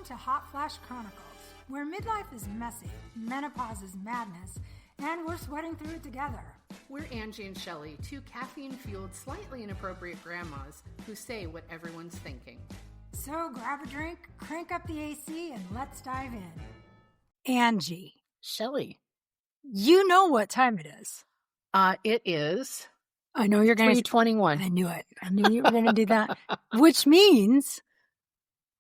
to Hot Flash Chronicles, where midlife is messy, menopause is madness, and we're sweating through it together. We're Angie and Shelly, two caffeine-fueled, slightly inappropriate grandmas who say what everyone's thinking. So grab a drink, crank up the AC, and let's dive in. Angie. Shelly. You know what time it is. It is... I know you're going to... 3:21. I knew it. I knew you were going to do that. Which means...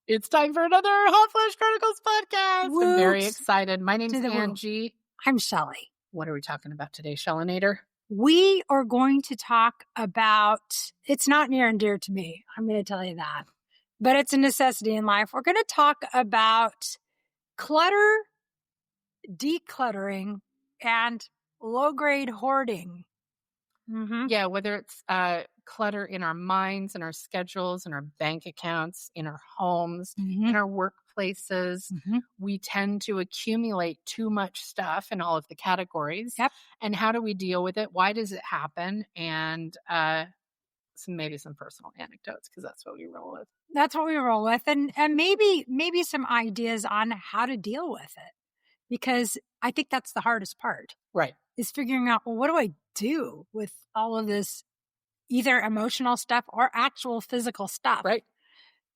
It's time for another Hot Flash Chronicles podcast. Whoops. I'm very excited. My name's Angie. I'm Shelly. What are we talking about today, Shellinator? We are going to talk about... It's not near and dear to me. I'm going to tell you that. But it's a necessity in life. We're going to talk about clutter, decluttering, and low-grade hoarding. Mm-hmm. Yeah, whether it's clutter in our minds, in our schedules, in our bank accounts, in our homes, in our workplaces, we tend to accumulate too much stuff in all of the categories. Yep. And how do we deal with it? Why does it happen? And maybe some personal anecdotes, because that's what we roll with. That's what we roll with. And maybe some ideas on how to deal with it. Because I think that's the hardest part. Right. Is figuring out, well, what do I do with all of this, either emotional stuff or actual physical stuff? Right.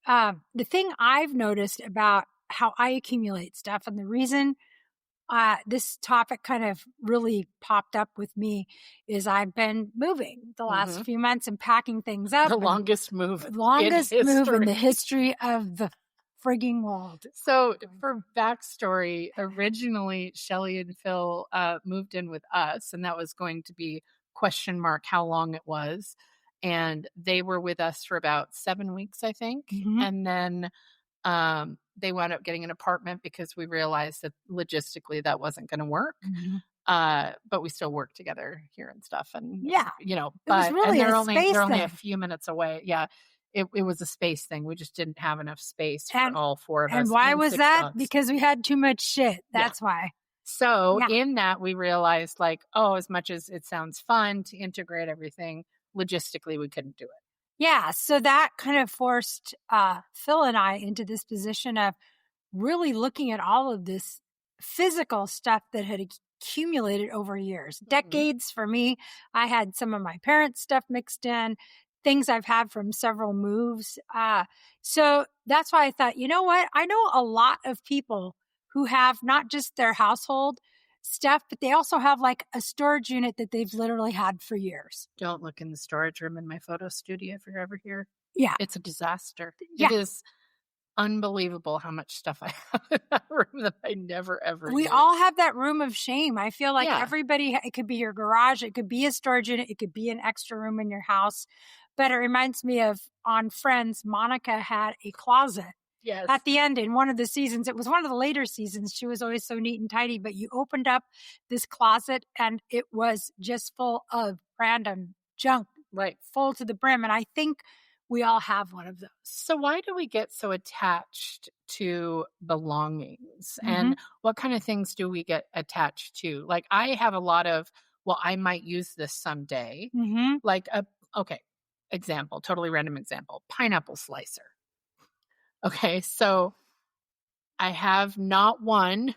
The thing I've noticed about how I accumulate stuff, and the reason this topic kind of really popped up with me, is I've been moving the last few months and packing things up. The longest move in the history of the frigging world. So for backstory, originally Shelly and Phil moved in with us, and that was going to be ? How long it was. And they were with us for about 7 weeks, I think. And then they wound up getting an apartment because we realized that logistically that wasn't going to work. But we still work together here and stuff. And but really they're only a few minutes away. Yeah. It was a space thing. We just didn't have enough space for all four of us. And why was that? Months. Because we had too much shit. That's why. So in that, we realized as much as it sounds fun to integrate everything, logistically, we couldn't do it. Yeah. So that kind of forced Phil and I into this position of really looking at all of this physical stuff that had accumulated over years. Decades for me. I had some of my parents' stuff mixed in. Things I've had from several moves. So that's why I thought, you know what? I know a lot of people who have not just their household stuff, but they also have like a storage unit that they've literally had for years. Don't look in the storage room in my photo studio if you're ever here. Yeah. It's a disaster. Yeah. It is unbelievable how much stuff I have in that room that I never, ever We use. all have that room of shame. I feel like everybody, it could be your garage, it could be a storage unit, it could be an extra room in your house. But it reminds me of on Friends, Monica had a closet. Yes. At the end, in one of the seasons, it was one of the later seasons, she was always so neat and tidy, but you opened up this closet and it was just full of random junk, right, full to the brim. And I think we all have one of those. So why do we get so attached to belongings? And what kind of things do we get attached to? Like I have a lot of, I might use this someday. Totally random example, pineapple slicer. Okay, so I have not one.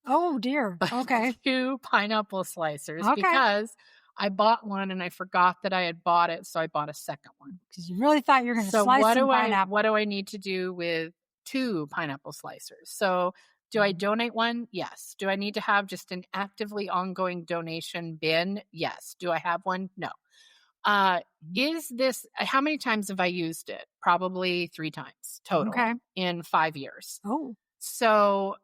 Oh dear. Okay. 2 pineapple slicers because I bought one and I forgot that I had bought it, so I bought a second one. Because you really thought you were going to slice some pineapple. What do I need to do with 2 pineapple slicers? So do I donate one? Yes. Do I need to have just an actively ongoing donation bin? Yes. Do I have one? No. How many times have I used it? Probably 3 times total in 5 years. Oh. So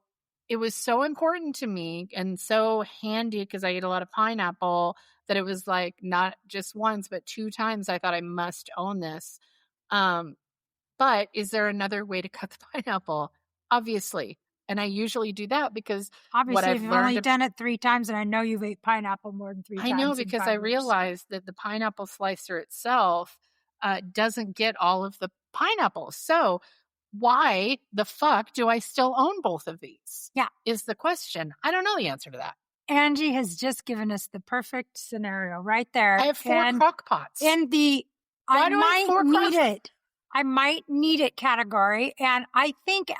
it was so important to me and so handy because I eat a lot of pineapple that it was like not just once, but 2 times I thought I must own this. But is there another way to cut the pineapple? Obviously. And I usually do that because obviously you've only done it 3 times, and I know you've ate pineapple more than 3 times. I know because I realized that the pineapple slicer itself doesn't get all of the pineapple. So why the fuck do I still own both of these? Yeah. Is the question. I don't know the answer to that. Angie has just given us the perfect scenario right there. I have 4 Crockpots. And I might need it. I might need it category. And I think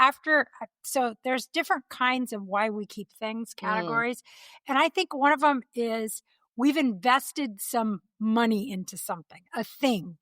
so there's different kinds of why we keep things categories. And I think one of them is we've invested some money into something, a thing.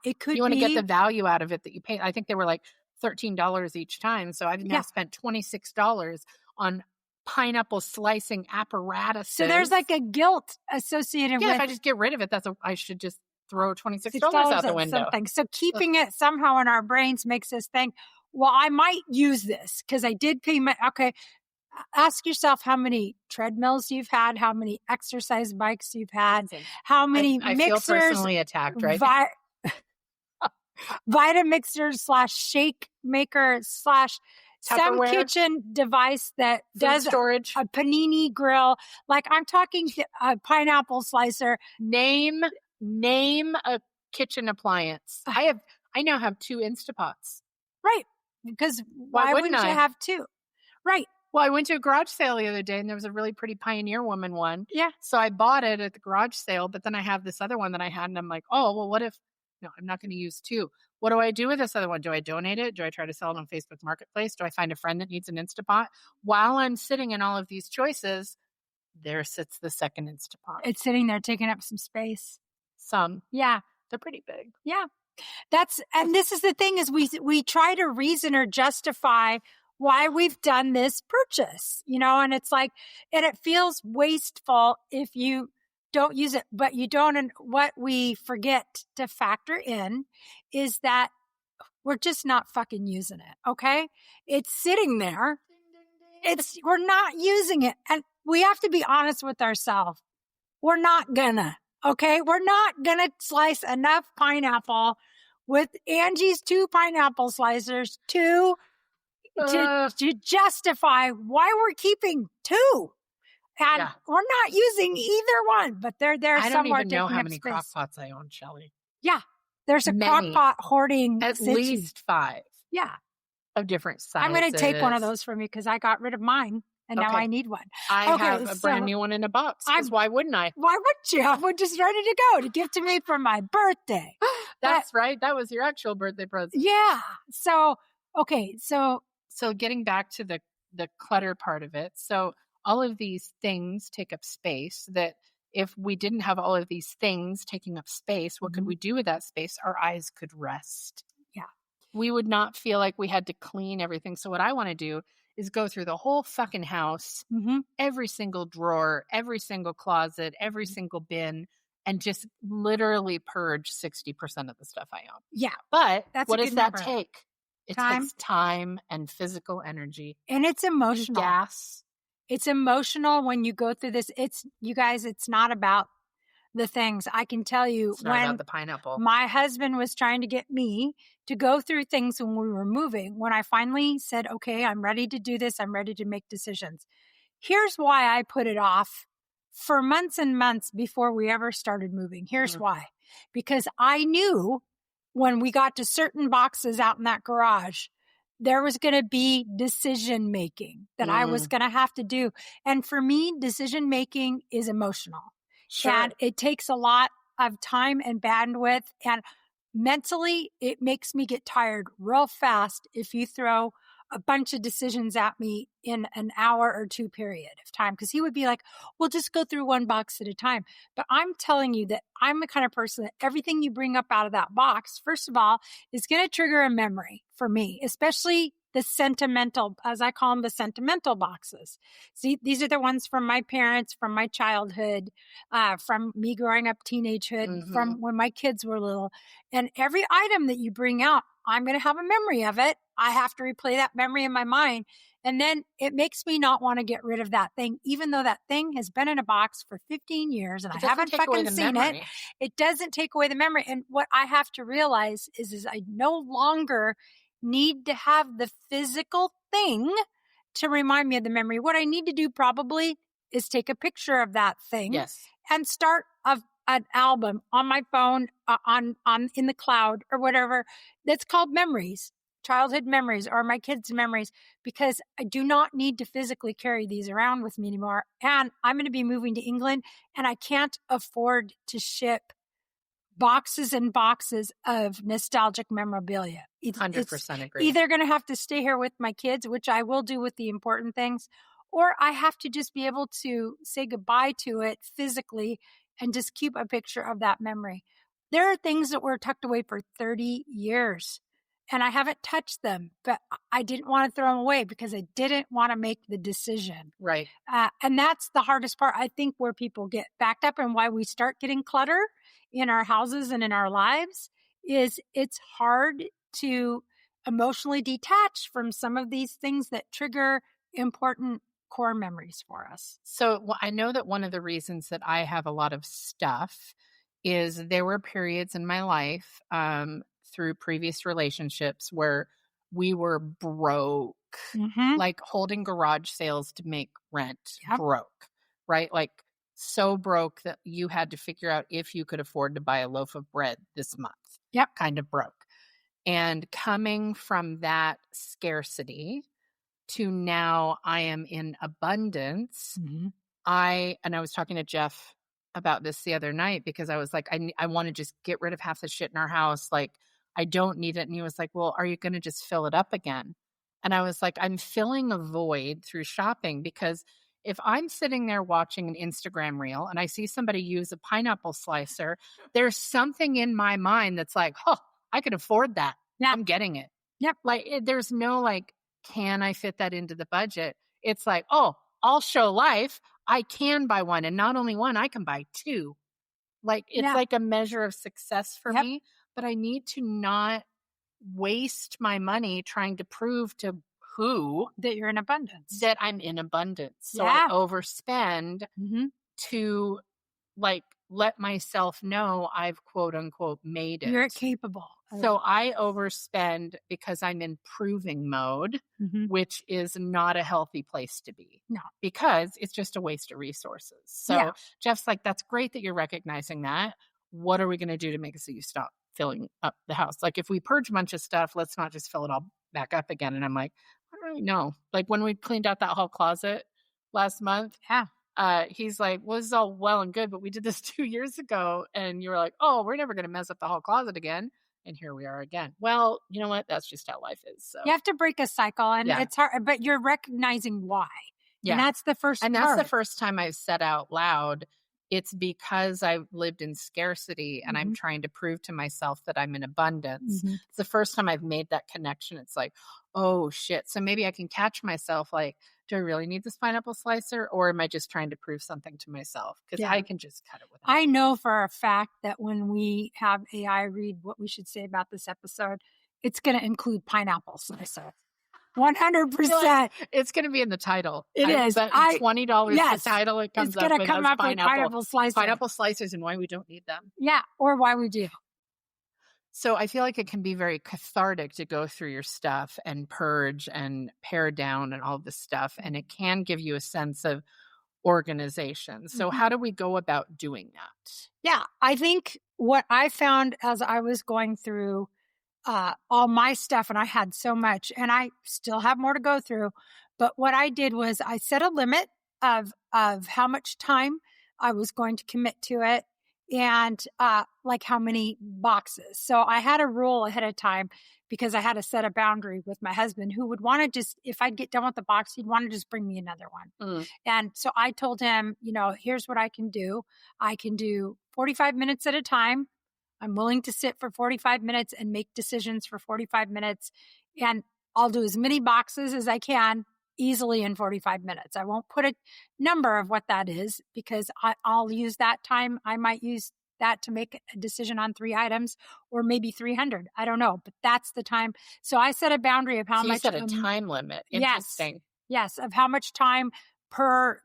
It could be. You want to get the value out of it that you pay. I think they were like $13 each time. So I've now spent $26 on pineapple slicing apparatus. So there's like a guilt associated with. If I just get rid of it, I should just throw $26 out the window. Something. So keeping it somehow in our brains makes us think, well, I might use this because I did pay okay. Ask yourself how many treadmills you've had, how many exercise bikes you've had, how many I mixers. feel personally attacked, right? Vitamixers / shake maker / some kitchen device that does storage, a panini grill. Like I'm talking a pineapple slicer. Name a kitchen appliance. I now have 2 Instapots. Right. Because why wouldn't you have 2? Right. Well, I went to a garage sale the other day and there was a really pretty Pioneer Woman one. Yeah. So I bought it at the garage sale, but then I have this other one that I had and I'm like, oh, well, what if, I'm not going to use 2. What do I do with this other one? Do I donate it? Do I try to sell it on Facebook Marketplace? Do I find a friend that needs an Instapot? While I'm sitting in all of these choices, there sits the second Instapot. It's sitting there taking up some space. Yeah. They're pretty big. Yeah. And this is the thing is we try to reason or justify why we've done this purchase, and it's like, and it feels wasteful if you don't use it, but you don't. And what we forget to factor in is that we're just not fucking using it. Okay. It's sitting there. We're not using it. And we have to be honest with ourselves. We're not gonna. Okay, we're not going to slice enough pineapple with Angie's 2 pineapple slicers to justify why we're keeping 2. And we're not using either one, but they're there somewhere. I don't even know how many Crockpots I own, Shelly. Yeah, there's a Crockpot hoarding. At least 5. Yeah. Of different sizes. I'm going to take one of those from you because I got rid of mine. And now I need one. I have a brand new one in a box. Why wouldn't I? Why wouldn't you? I would just ready to go to give to me for my birthday. That's right. That was your actual birthday present. Yeah. So, okay. So getting back to the clutter part of it. So all of these things take up space that if we didn't have all of these things taking up space, what could we do with that space? Our eyes could rest. Yeah. We would not feel like we had to clean everything. So what I want to do is go through the whole fucking house, every single drawer, every single closet, every single bin, and just literally purge 60% of the stuff I own. Yeah. But what does that number. take? It takes time and physical energy. And it's emotional. Gas. It's emotional when you go through this. You guys, it's not about the things. I can tell you it's not about the pineapple. My husband was trying to get me to go through things when we were moving. When I finally said, okay, I'm ready to do this. I'm ready to make decisions. Here's why I put it off for months and months before we ever started moving. Here's why. Because I knew when we got to certain boxes out in that garage, there was going to be decision making that I was going to have to do. And for me, decision making is emotional. Sure. And it takes a lot of time and bandwidth. And mentally, it makes me get tired real fast if you throw a bunch of decisions at me in an hour or 2 period of time. Because he would be like, well, just go through one box at a time. But I'm telling you that I'm the kind of person that everything you bring up out of that box, first of all, is going to trigger a memory for me, especially the sentimental, as I call them, the sentimental boxes. See, these are the ones from my parents, from my childhood, from me growing up teenagehood, from when my kids were little. And every item that you bring out, I'm going to have a memory of it. I have to replay that memory in my mind. And then it makes me not want to get rid of that thing, even though that thing has been in a box for 15 years and I haven't fucking seen it. It doesn't take away the memory. And what I have to realize is I no longer need to have the physical thing to remind me of the memory. What I need to do probably is take a picture of that thing and start an album on my phone, on in the cloud or whatever that's called memories, childhood memories or my kids' memories, because I do not need to physically carry these around with me anymore. And I'm going to be moving to England and I can't afford to ship boxes and boxes of nostalgic memorabilia. It's 100% agree. either going to have to stay here with my kids, which I will do with the important things, or I have to just be able to say goodbye to it physically and just keep a picture of that memory. There are things that were tucked away for 30 years and I haven't touched them, but I didn't want to throw them away because I didn't want to make the decision. Right. And that's the hardest part, I think, where people get backed up and why we start getting clutter in our houses and in our lives is it's hard to emotionally detach from some of these things that trigger important core memories for us. So I know that one of the reasons that I have a lot of stuff is there were periods in my life through previous relationships where we were broke, like holding garage sales to make rent, broke, right? Like so broke that you had to figure out if you could afford to buy a loaf of bread this month. Kind of broke. And coming from that scarcity to now I am in abundance. I was talking to Jeff about this the other night because I was like, I want to just get rid of half the shit in our house. Like, I don't need it. And he was like, well, are you going to just fill it up again? And I was like, I'm filling a void through shopping because if I'm sitting there watching an Instagram reel and I see somebody use a pineapple slicer, there's something in my mind that's like, oh, I can afford that. I'm getting it. Like, there's no like, can I fit that into the budget? It's like, oh, I'll show life. I can buy one. And not only one, I can buy two. Like, it's like a measure of success for me. But I need to not waste my money trying to prove to who that you're in abundance, that I'm in abundance. So I overspend to like let myself know I've quote unquote made it. You're capable. So I overspend because I'm in proving mode, which is not a healthy place to be. No. Because it's just a waste of resources. So Jeff's like, that's great that you're recognizing that. What are we going to do to make it so you stop filling up the house? Like if we purge a bunch of stuff, let's not just fill it all back up again. And I'm like, I don't really know. Like when we cleaned out that whole closet last month. He's like, well, this is all well and good, but we did this 2 years ago. And you were like, oh, we're never going to mess up the whole closet again. And here we are again. Well, you know what? That's just how life is. So you have to break a cycle and it's hard, but you're recognizing why. And that's the first And part. that's the first time I've said out loud, it's because I've lived in scarcity and I'm trying to prove to myself that I'm in abundance. It's the first time I've made that connection. It's like, oh shit. So maybe I can catch myself like, do I really need this pineapple slicer or am I just trying to prove something to myself? Because I can just cut it without. I know for a fact that when we have AI read what we should say about this episode, it's going to include pineapple slicer. 100%. It's going to be in the title. It is. $20 the title. It comes it's going to come up with pineapple slicer. Pineapple slicers and why we don't need them. Yeah, or why we do. So I feel like it can be very cathartic to go through your stuff and purge and pare down and all this stuff. And it can give you a sense of organization. So how do we go about doing that? Yeah, I think what I found as I was going through all my stuff, and I had so much, and I still have more to go through. But what I did was I set a limit of how much time I was going to commit to it, and like how many boxes. So I had a rule ahead of time because I had to set a boundary with my husband, who would want to just, if I'd get done with the box, he'd want to just bring me another one. And so I told him, here's what I can do. I can do 45 minutes at a time. I'm willing to sit for 45 minutes and make decisions for 45 minutes. And I'll do as many boxes as I can easily in 45 minutes. I won't put a number of what that is because I'll use that time. I might use that to make a decision on 3 items or maybe 300. I don't know, but that's the time. So I set a boundary of how much. You set a time limit. Interesting. Yes, of how much time per,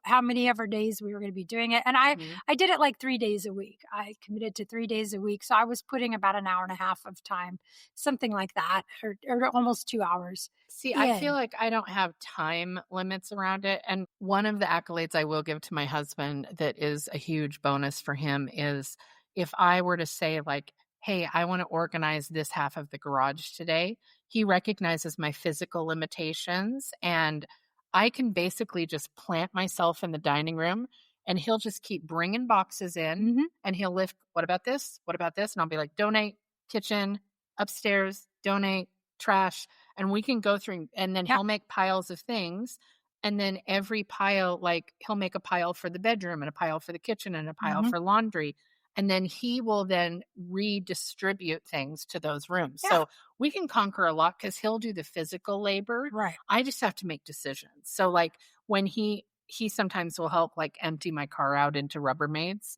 how many of our days we were going to be doing it. And I did it like 3 days a week. I committed to 3 days a week. So I was putting about an hour and a half of time, something like that, or almost 2 hours. See, I feel like I don't have time limits around it. And one of the accolades I will give to my husband that is a huge bonus for him is if I were to say like, hey, I want to organize this half of the garage today, he recognizes my physical limitations and I can basically just plant myself in the dining room and he'll just keep bringing boxes in and he'll lift, what about this? What about this? And I'll be like, donate, kitchen, upstairs, donate, trash. And we can go through, and then he'll make piles of things. And then every pile, like he'll make a pile for the bedroom and a pile for the kitchen and a pile for laundry. And then he will then redistribute things to those rooms. So we can conquer a lot because he'll do the physical labor. Right. I just have to make decisions. So like when he sometimes will help like empty my car out into Rubbermaids.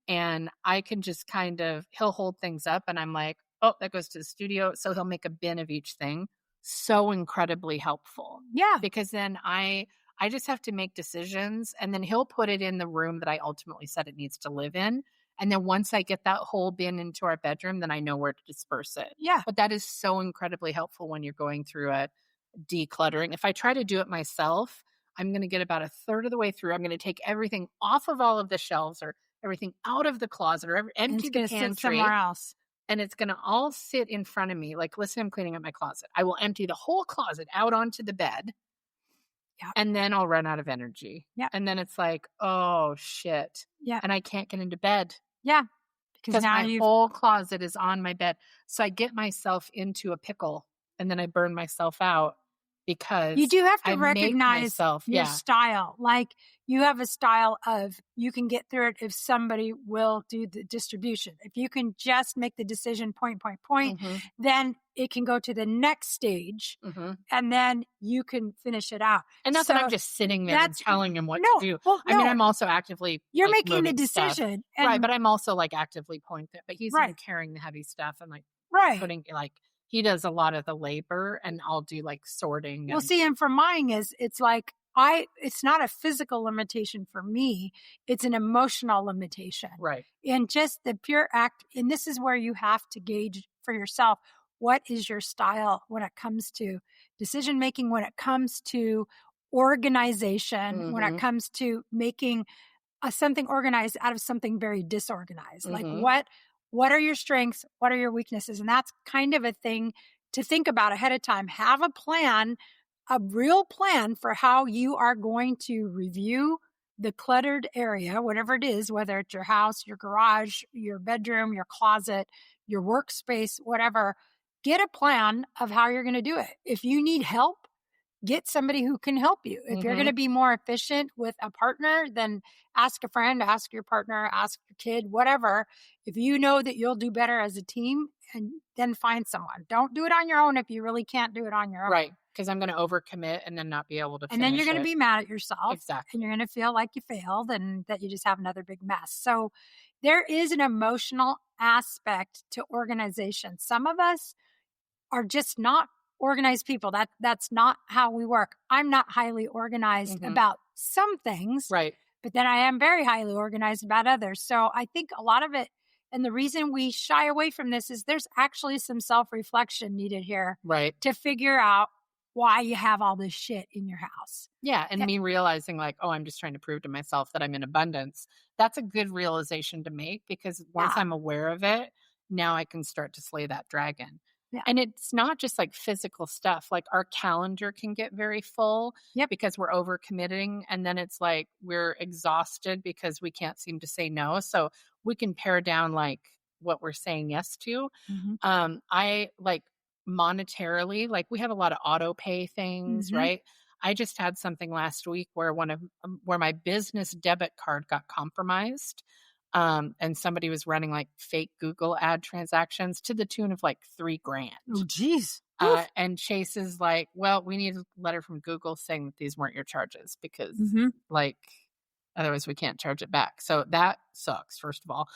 And I can just he'll hold things up and I'm like, oh, that goes to the studio. So he'll make a bin of each thing. So incredibly helpful. Yeah. Because then I just have to make decisions and then he'll put it in the room that I ultimately said it needs to live in. And then once I get that whole bin into our bedroom, then I know where to disperse it. Yeah. But that is so incredibly helpful when you're going through a decluttering. If I try to do it myself, I'm going to get about a third of the way through. I'm going to take everything off of all of the shelves or everything out of the closet or empty the pantry. Sit somewhere else. And it's going to all sit in front of me. Like, listen, I'm cleaning up my closet. I will empty the whole closet out onto the bed. Yeah. And then I'll run out of energy. Yeah. And then it's like, oh, shit. Yeah. And I can't get into bed. Yeah. Because now my whole closet is on my bed. So I get myself into a pickle and then I burn myself out because you do have to I recognize your style. Like you have a style of you can get through it if somebody will do the distribution. If you can just make the decision point, then it can go to the next stage and then you can finish it out. And not that I'm just sitting there and telling him what to do. Well, I mean, I'm also actively making the decision. Right. But I'm also like actively pointing. But he's carrying the heavy stuff and like putting like he does a lot of the labor and I'll do like sorting. Well, see, and for mine it's like it's not a physical limitation for me. It's an emotional limitation. Right. And just the pure act. And this is where you have to gauge for yourself. What is your style when it comes to decision making, when it comes to organization, when it comes to making something organized out of something very disorganized? Like what are your strengths? What are your weaknesses? And that's kind of a thing to think about ahead of time. Have a plan, a real plan for how you are going to review the cluttered area, whatever it is, whether it's your house, your garage, your bedroom, your closet, your workspace, whatever. Get a plan of how you're going to do it. If you need help, get somebody who can help you. If you're going to be more efficient with a partner, then ask a friend, ask your partner, ask your kid, whatever. If you know that you'll do better as a team, and then find someone. Don't do it on your own if you really can't do it on your own. Right. Because I'm going to overcommit and then not be able to finish. And then you're going to be mad at yourself. Exactly. And you're going to feel like you failed and that you just have another big mess. So there is an emotional aspect to organization. Some of us are just not organized people. That's not how we work. I'm not highly organized about some things. Right. But then I am very highly organized about others. So I think a lot of it, and the reason we shy away from this is there's actually some self-reflection needed here. Right. To figure out why you have all this shit in your house. Yeah. And me realizing like, oh, I'm just trying to prove to myself that I'm in abundance. That's a good realization to make because once I'm aware of it, now I can start to slay that dragon. Yeah. And it's not just like physical stuff. Like our calendar can get very full because we're overcommitting. And then it's like we're exhausted because we can't seem to say no. So we can pare down like what we're saying yes to. I like monetarily, like we have a lot of auto pay things, right? I just had something last week where where my business debit card got compromised. And somebody was running like fake Google ad transactions to the tune of like $3,000. Oh, geez. And Chase is like, well, we need a letter from Google saying that these weren't your charges because like, otherwise we can't charge it back. So that sucks, first of all.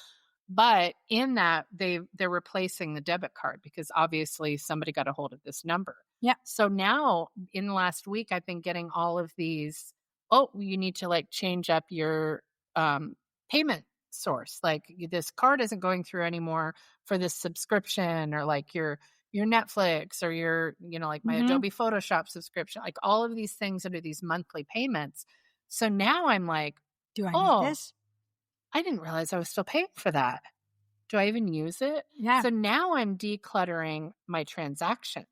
But in that they're replacing the debit card because obviously somebody got a hold of this number. Yeah. So now in the last week, I've been getting all of these, oh, you need to like change up your payment source. Like this card isn't going through anymore for this subscription or like your Netflix or your, like my Adobe Photoshop subscription, like all of these things that are these monthly payments. So now I'm like, do I need this? I didn't realize I was still paying for that. Do I even use it? Yeah. So now I'm decluttering my transactions.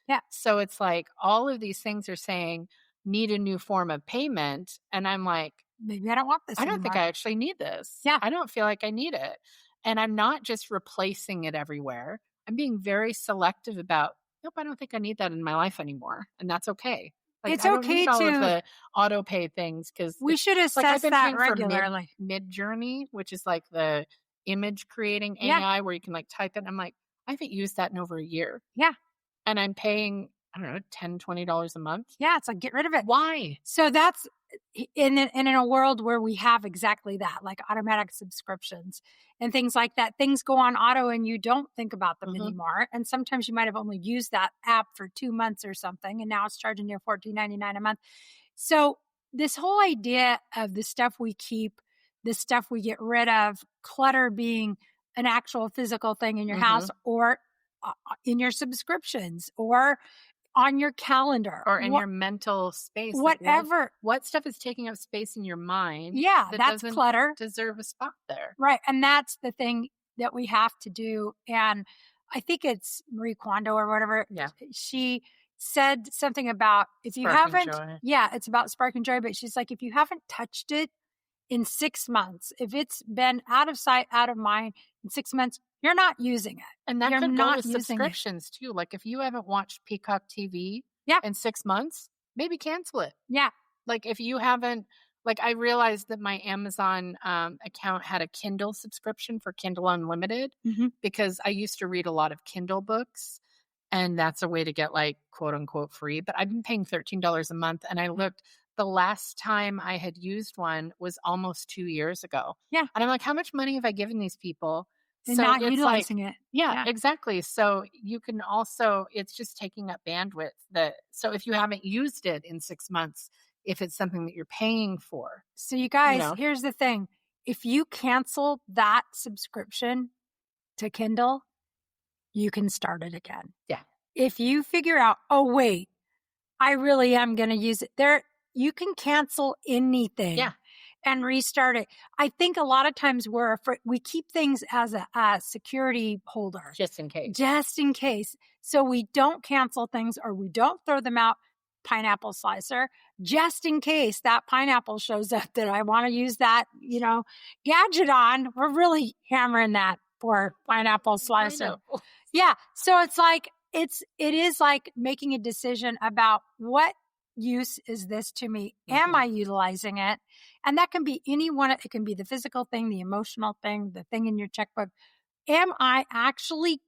Yeah. So it's like all of these things are saying need a new form of payment. And I'm like, maybe I don't want this I don't think anymore. I actually need this. Yeah. I don't feel like I need it. And I'm not just replacing it everywhere. I'm being very selective about, nope, I don't think I need that in my life anymore. And that's okay. Like, It's I don't okay need all of to, the auto pay things because we it's should like I've assess been that paying for regularly. Mid Journey, which is like the image creating Yeah. AI where you can like type it. I'm like, I haven't used that in over a year. Yeah. And I'm paying, I don't know, $10, $20 a month. Yeah. It's like, get rid of it. Why? So that's in a world where we have exactly that, like automatic subscriptions and things like that. Things go on auto and you don't think about them anymore. And sometimes you might have only used that app for 2 months or something, and now it's charging you $14.99 a month. So this whole idea of the stuff we keep, the stuff we get rid of, clutter being an actual physical thing in your house or in your subscriptions or on your calendar or in your mental space. Whatever. Like what stuff is taking up space in your mind? Yeah, that that's doesn't clutter. deserve a spot there. Right. And that's the thing that we have to do. And I think it's Marie Kondo or whatever. Yeah. She said something about if you Sparking haven't, joy. yeah, it's about sparking joy. But she's like, if you haven't touched it in 6 months, if it's been out of sight, out of mind in 6 months, you're not using it. And that You're could go not with using subscriptions too. Like if you haven't watched Peacock TV Yeah. in 6 months, maybe cancel it. Yeah. Like if you haven't, like I realized that my Amazon account had a Kindle subscription for Kindle Unlimited because I used to read a lot of Kindle books. And that's a way to get like quote unquote free. But I've been paying $13 a month. And I looked, the last time I had used one was almost 2 years ago. Yeah. And I'm like, how much money have I given these people? And not utilizing it. Yeah, exactly. So you can also, it's just taking up bandwidth. So if you haven't used it in 6 months, if it's something that you're paying for. So you guys, here's the thing. If you cancel that subscription to Kindle, you can start it again. Yeah. If you figure out, oh, wait, I really am going to use it there, you can cancel anything and restart it. I think a lot of times we're afraid, we keep things as a security holder. Just in case. Just in case. So we don't cancel things or we don't throw them out. Pineapple slicer, just in case that pineapple shows up that I want to use that, gadget on. We're really hammering that for pineapple slicer. Yeah. So it's like, it is like making a decision about what use is this to me? Am I utilizing it? And that can be any one. It can be the physical thing, the emotional thing, the thing in your checkbook. Am I actually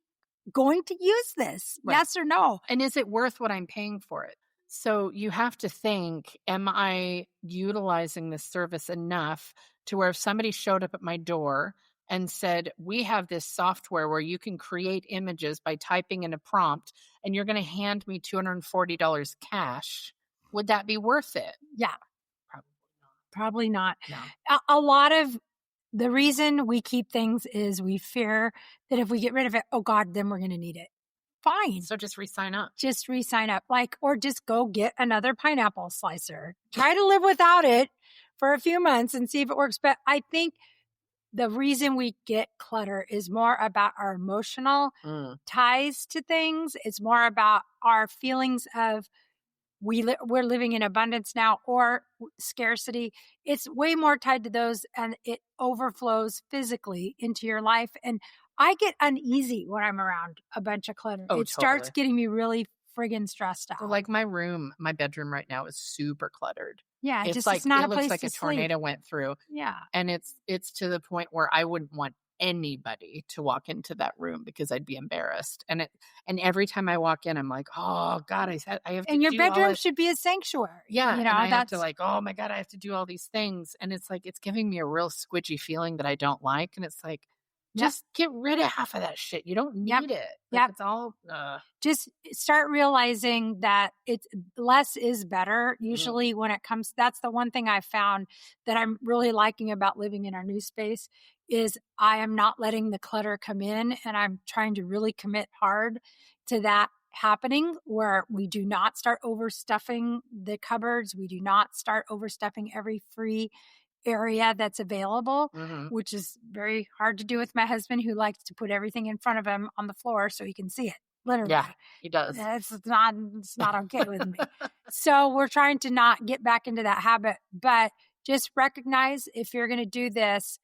going to use this? Right. Yes or no? And is it worth what I'm paying for it? So you have to think, am I utilizing this service enough to where if somebody showed up at my door and said, we have this software where you can create images by typing in a prompt and you're going to hand me $240 cash, would that be worth it? Yeah. Probably not. No. A lot of the reason we keep things is we fear that if we get rid of it, oh God, then we're going to need it. Fine. So just re-sign up. Just re-sign up. Or just go get another pineapple slicer. Try to live without it for a few months and see if it works. But I think the reason we get clutter is more about our emotional ties to things. It's more about our feelings of we're living in abundance now or scarcity. It's way more tied to those, and it overflows physically into your life. And I get uneasy when I'm around a bunch of clutter. It starts getting me really friggin' stressed out. So like my bedroom right now is super cluttered. Yeah, it's not it a place looks like to a sleep. tornado went through. Yeah, and it's to the point where I wouldn't want anybody to walk into that room because I'd be embarrassed. And every time I walk in, I'm like, oh God, I have to. And your bedroom should be a sanctuary. Yeah, and I have to oh my God, I have to do all these things, and it's like it's giving me a real squidgy feeling that I don't like, and it's like. Just get rid of half of that shit. You don't need it. It's all. Just start realizing that it's less is better. Usually when it comes, that's the one thing I found that I'm really liking about living in our new space is I am not letting the clutter come in, and I'm trying to really commit hard to that happening where we do not start overstuffing the cupboards. We do not start overstuffing every free area that's available, which is very hard to do with my husband, who likes to put everything in front of him on the floor so he can see it. Literally. Yeah, he does. It's not okay with me. So we're trying to not get back into that habit, but just recognize if you're going to do this,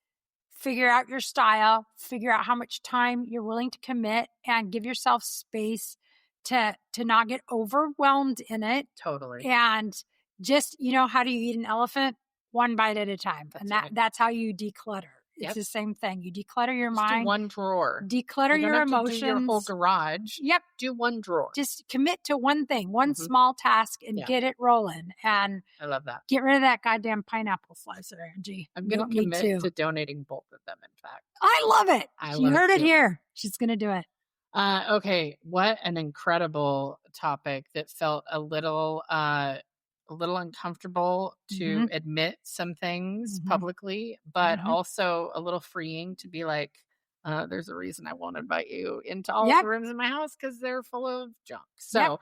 figure out your style, figure out how much time you're willing to commit, and give yourself space to not get overwhelmed in it. Totally. And just, how do you eat an elephant? One bite at a time. That's how you declutter. It's the same thing. You declutter your mind. Do one drawer. Declutter your emotions. Do your whole garage. Yep. Do one drawer. Just commit to one thing, one small task, and get it rolling. And I love that. Get rid of that goddamn pineapple slicer, Angie. I'm going to commit to donating both of them, in fact. I love it. You heard it here. She's going to do it. Okay. What an incredible topic that felt a little uncomfortable to admit some things publicly, but also a little freeing to be like, there's a reason I won't invite you into all the rooms in my house because they're full of junk. So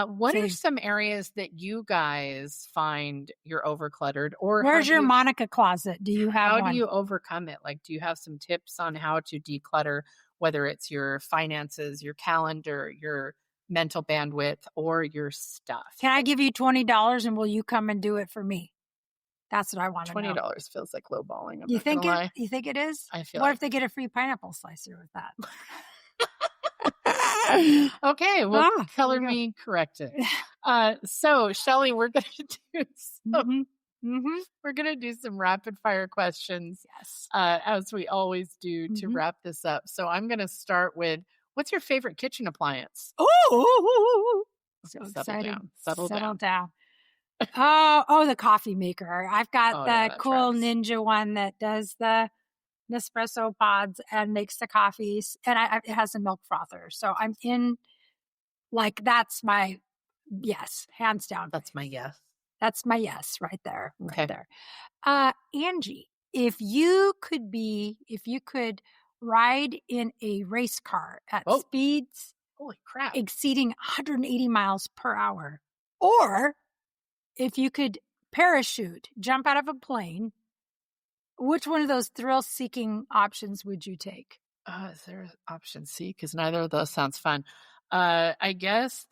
what are some areas that you guys find you're overcluttered? Or where's your Monica closet? Do you have How do you overcome it? Like, do you have some tips on how to declutter, whether it's your finances, your calendar, your mental bandwidth, or your stuff? Can I give you $20 and will you come and do it for me? That's what I want to know. $20 feels like lowballing. You think it? You think it is? I feel. What if they get a free pineapple slicer with that? Okay, well, color me corrected. So, Shelly, we're going to do we're going to do some rapid fire questions. Yes, as we always do to wrap this up. So, I'm going to start with, what's your favorite kitchen appliance? Oh, so excited! Settle down. Oh, the coffee maker. I've got the cool Ninja one that does the Nespresso pods and makes the coffees, and it has a milk frother. So I'm in, like, that's my yes, hands down. That's my yes. That's my yes right there. Okay. Right there. Angie, if you could ride in a race car at speeds, holy crap, exceeding 180 miles per hour, or if you could parachute, jump out of a plane, which one of those thrill-seeking options would you take? Is there option C? Because neither of those sounds fun. I guess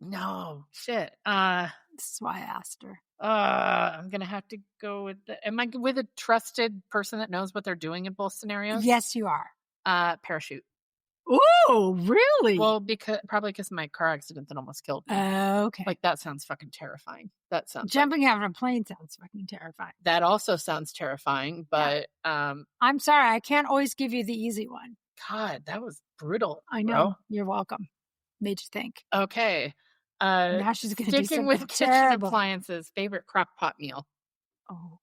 no, shit. This is why I asked her. I'm going to have to go with am I with a trusted person that knows what they're doing in both scenarios? Yes, you are. Parachute. Oh, really? Well, probably because of my car accident that almost killed me. Okay. Like, that sounds fucking terrifying. That sounds jumping out of a plane sounds fucking terrifying. That also sounds terrifying, but I'm sorry, I can't always give you the easy one. God, that was brutal. I know. Bro. You're welcome. Made you think. Okay. Now she's going to do something with kitchen terrible. Appliances, favorite Crockpot meal. Oh,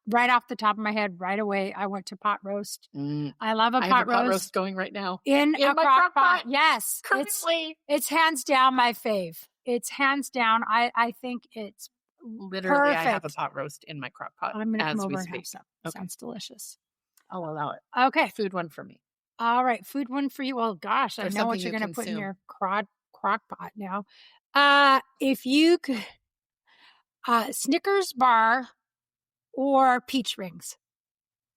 right off the top of my head, right away, I went to pot roast. I love a pot roast going right now in a Crockpot. Yes, currently, it's hands down my fave. It's hands down. I think it's literally perfect. I have a pot roast in my Crockpot. I'm going to come over and speak. have some. Okay. Sounds delicious. I'll allow it. Okay, food one for me. All right, food one for you. Well, gosh, I know what you're going to put in your Crockpot now. If you could, Snickers bar or peach rings?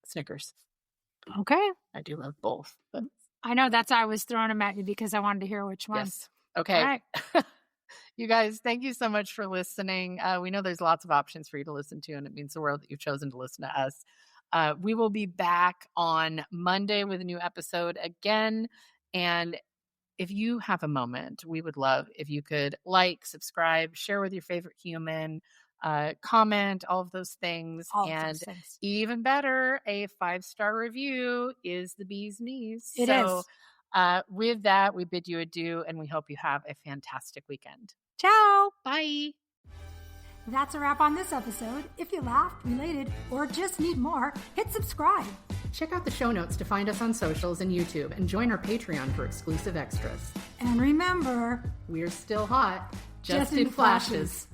Snickers. Okay. I do love both. But I know, that's why I was throwing them at you, because I wanted to hear which one. Yes. Okay. All right. You guys, thank you so much for listening. We know there's lots of options for you to listen to, and it means the world that you've chosen to listen to us. We will be back on Monday with a new episode again. And if you have a moment, we would love if you could like, subscribe, share with your favorite human, comment, all of those things. Even better, a 5-star review is the bee's knees. It is. With that, we bid you adieu, and we hope you have a fantastic weekend. Ciao. Bye. That's a wrap on this episode. If you laughed, related, or just need more, hit subscribe. Check out the show notes to find us on socials and YouTube, and join our Patreon for exclusive extras. And remember, we're still hot, just in flashes.